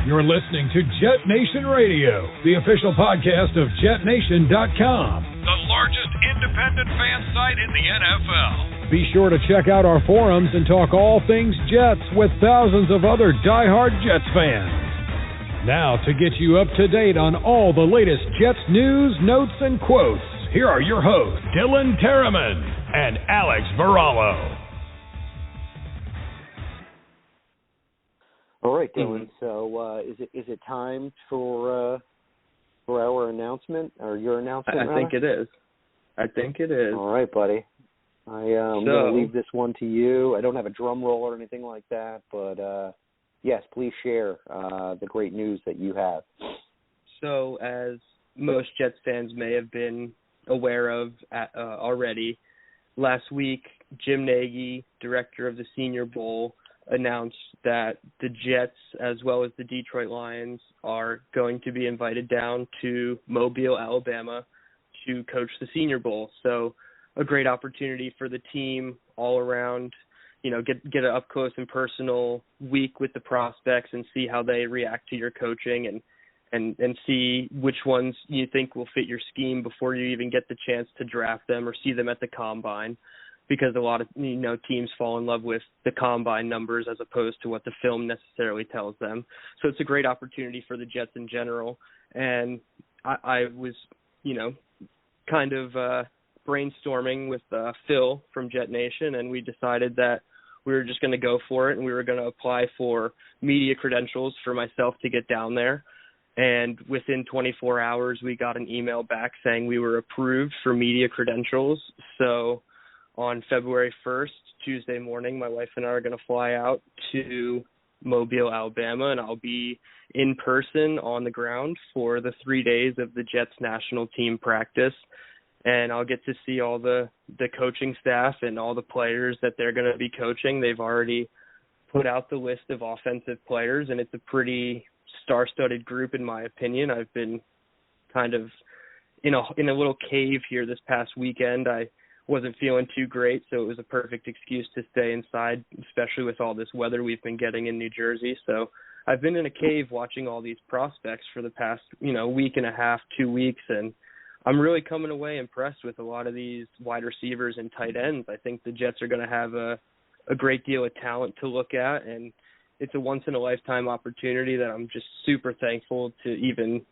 You're listening to JetNation Radio, the official podcast of JetNation.com, the largest independent fan site in the NFL. Be sure to check out our forums and talk all things Jets with thousands of other diehard Jets fans. Now, to get you up to date on all the latest Jets news, notes, and quotes, here are your hosts, Dylan Tereman and Alex Varallo. All right, Dylan. So, is it time for our announcement or your announcement? I think it is. All right, buddy. I'm going to leave this one to you. I don't have a drum roll or anything like that, but yes, please share the great news that you have. So, as most Jets fans may have been aware of already, last week Jim Nagy, director of the Senior Bowl, announced that the Jets, as well as the Detroit Lions, are going to be invited down to Mobile, Alabama, to coach the Senior Bowl. So a great opportunity for the team all around, get an up close and personal week with the prospects and see how they react to your coaching and see which ones you think will fit your scheme before you even get the chance to draft them or see them at the combine. Because a lot of teams fall in love with the combine numbers as opposed to what the film necessarily tells them. So it's a great opportunity for the Jets in general. And I was, kind of brainstorming with Phil from JetNation, and we decided that we were just going to go for it, and we were going to apply for media credentials for myself to get down there. And within 24 hours, we got an email back saying we were approved for media credentials. So on February 1st, Tuesday morning, my wife and I are going to fly out to Mobile, Alabama, and I'll be in person on the ground for the 3 days of the Jets national team practice. And I'll get to see all the coaching staff and all the players that they're going to be coaching. They've already put out the list of offensive players, and it's a pretty star-studded group, in my opinion. I've been kind of in a little cave here this past weekend. I wasn't feeling too great, so it was a perfect excuse to stay inside, especially with all this weather we've been getting in New Jersey. So I've been in a cave watching all these prospects for the past, week and a half, 2 weeks, and I'm really coming away impressed with a lot of these wide receivers and tight ends. I think the Jets are going to have a great deal of talent to look at, and it's a once-in-a-lifetime opportunity that I'm just super thankful to even,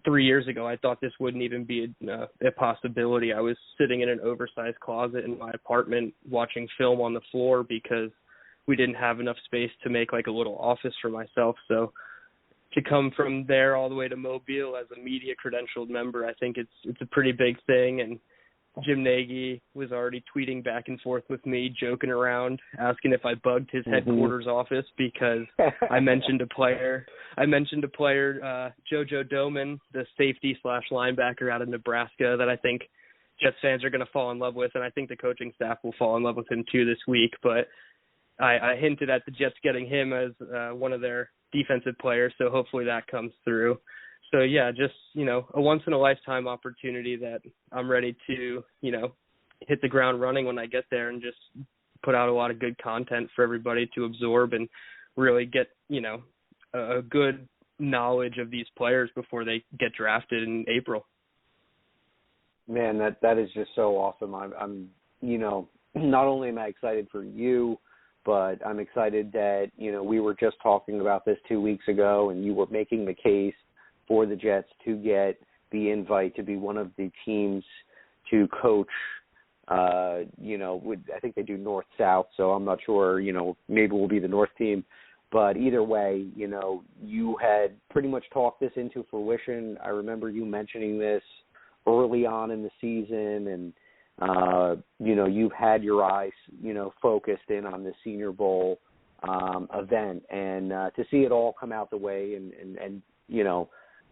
3 years ago, I thought this wouldn't even be a possibility. I was sitting in an oversized closet in my apartment watching film on the floor because we didn't have enough space to make like a little office for myself. So to come from there all the way to Mobile as a media credentialed member, I think it's a pretty big thing. And Jim Nagy was already tweeting back and forth with me, joking around, asking if I bugged his headquarters office because I mentioned a player, JoJo Doman, the safety/linebacker out of Nebraska that I think Jets fans are going to fall in love with, and I think the coaching staff will fall in love with him too this week. But I hinted at the Jets getting him as one of their defensive players, so hopefully that comes through. So, yeah, just, a once-in-a-lifetime opportunity that I'm ready to, hit the ground running when I get there and just put out a lot of good content for everybody to absorb and really get, a good knowledge of these players before they get drafted in April. Man, that is just so awesome. I'm not only am I excited for you, but I'm excited that, we were just talking about this 2 weeks ago and you were making the case for the Jets to get the invite to be one of the teams to coach, I think they do north-south, so I'm not sure, maybe we'll be the north team. But either way, you had pretty much talked this into fruition. I remember you mentioning this early on in the season, and, you've had your eyes, focused in on the Senior Bowl event. And to see it all come out the way and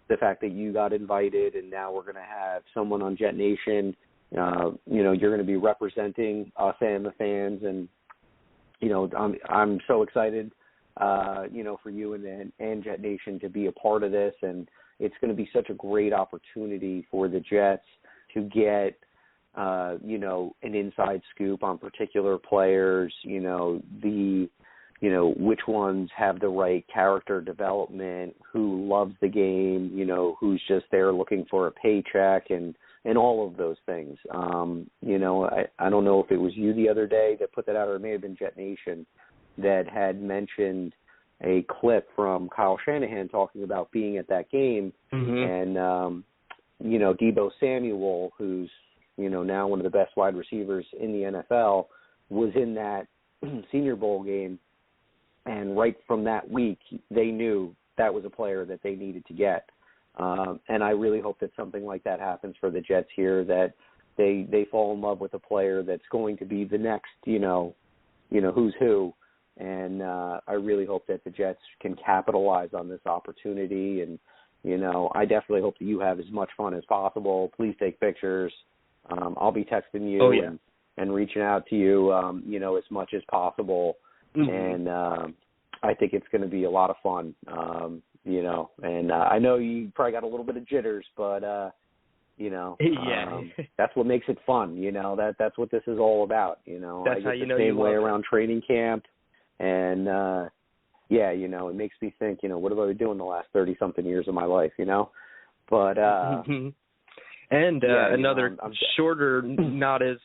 the fact that you got invited and now we're going to have someone on JetNation, you're going to be representing us and the fans. And, I'm so excited, for you and JetNation to be a part of this. And it's going to be such a great opportunity for the Jets to get, an inside scoop on particular players, the which ones have the right character development, who loves the game, who's just there looking for a paycheck and all of those things. I don't know if it was you the other day that put that out, or it may have been JetNation that had mentioned a clip from Kyle Shanahan talking about being at that game. And, Deebo Samuel, who's, now one of the best wide receivers in the NFL, was in that Senior Bowl game. And right from that week, they knew that was a player that they needed to get. And I really hope that something like that happens for the Jets here, that they fall in love with a player that's going to be the next, who's who. And I really hope that the Jets can capitalize on this opportunity. And, I definitely hope that you have as much fun as possible. Please take pictures. I'll be texting you and reaching out to you, as much as possible. And I think it's going to be a lot of fun, and I know you probably got a little bit of jitters, but, that's what makes it fun. That's what this is all about. That's I how get the same way around training camp. And, it makes me think, what have I been doing the last 30-something years of my life, But, and another shorter, not as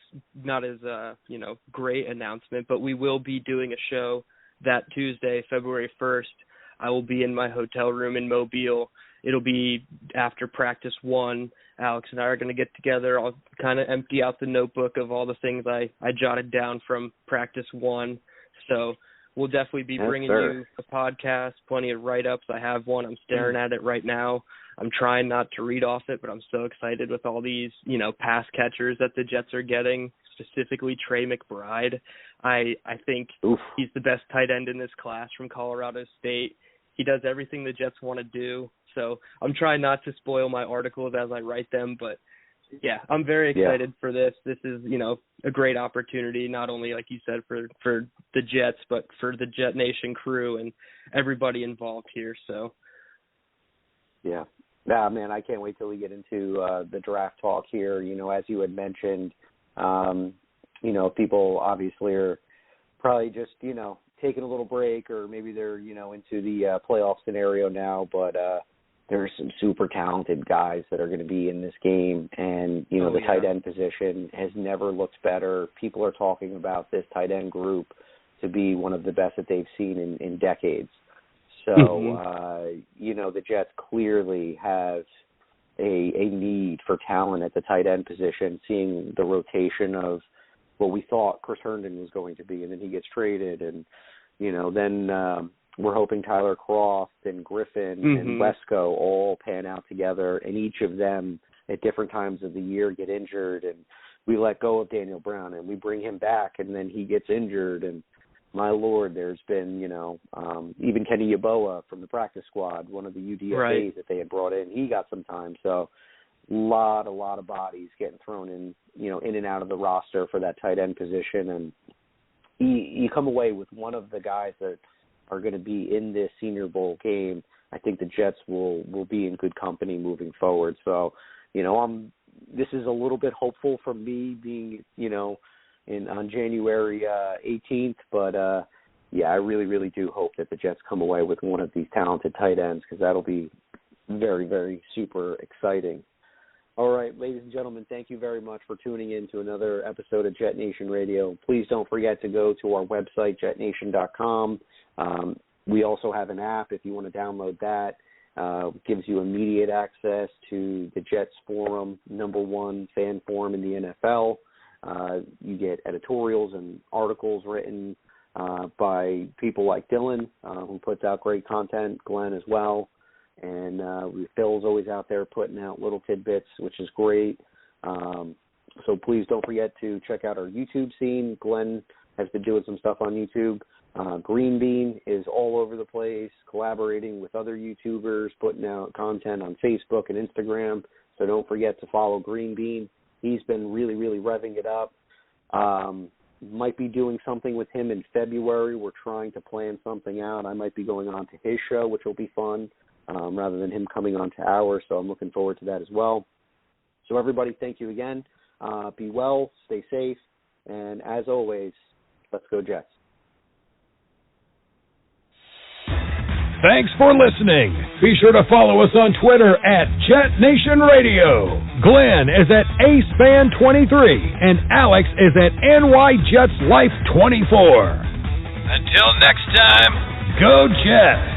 great announcement, but we will be doing a show that Tuesday, February 1st. I will be in my hotel room in Mobile. It'll be after practice 1. Alex and I are going to get together. I'll kind of empty out the notebook of all the things I jotted down from practice 1. So we'll definitely be bringing you a podcast, plenty of write-ups. I have one. I'm staring at it right now. I'm trying not to read off it, but I'm so excited with all these, pass catchers that the Jets are getting, specifically Trey McBride. I think he's the best tight end in this class from Colorado State. He does everything the Jets want to do. So I'm trying not to spoil my articles as I write them, but yeah, I'm very excited for this. This is, a great opportunity, not only, like you said, for the Jets, but for the JetNation crew and everybody involved here. So, yeah. Man, I can't wait till we get into the draft talk here. As you had mentioned, people obviously are probably just, taking a little break, or maybe they're, into the playoff scenario now, but there are some super talented guys that are going to be in this game. And, the tight end position has never looked better. People are talking about this tight end group to be one of the best that they've seen in decades. So, the Jets clearly have a need for talent at the tight end position, seeing the rotation of what we thought Chris Herndon was going to be, and then he gets traded. And, then we're hoping Tyler Croft and Griffin and Wesco all pan out together, and each of them at different times of the year get injured. And we let go of Daniel Brown, and we bring him back, and then he gets injured. And my Lord, there's been, even Kenny Yeboah from the practice squad, one of the UDFAs that they had brought in, he got some time. So a lot of bodies getting thrown in, in and out of the roster for that tight end position. And you come away with one of the guys that are going to be in this Senior Bowl game. I think the Jets will be in good company moving forward. So, this is a little bit hopeful for me being, on January 18th, but I really, really do hope that the Jets come away with one of these talented tight ends, because that'll be very, very super exciting. All right, ladies and gentlemen, thank you very much for tuning in to another episode of JetNation Radio. Please don't forget to go to our website, JetNation.com. We also have an app if you want to download that. It gives you immediate access to the Jets Forum, #1 fan forum in the NFL. You get editorials and articles written by people like Dylan, who puts out great content, Glenn as well. And Phil's always out there putting out little tidbits, which is great. So please don't forget to check out our YouTube scene. Glenn has been doing some stuff on YouTube. Green Bean is all over the place, collaborating with other YouTubers, putting out content on Facebook and Instagram. So don't forget to follow Green Bean. He's been really, really revving it up. Might be doing something with him in February. We're trying to plan something out. I might be going on to his show, which will be fun, rather than him coming on to ours. So I'm looking forward to that as well. So everybody, thank you again. Be well, stay safe, and as always, let's go Jets. Thanks for listening. Be sure to follow us on Twitter at JetNation Radio. Glenn is at AceFan23 and Alex is at NYJetsLife24. Until next time, go Jets!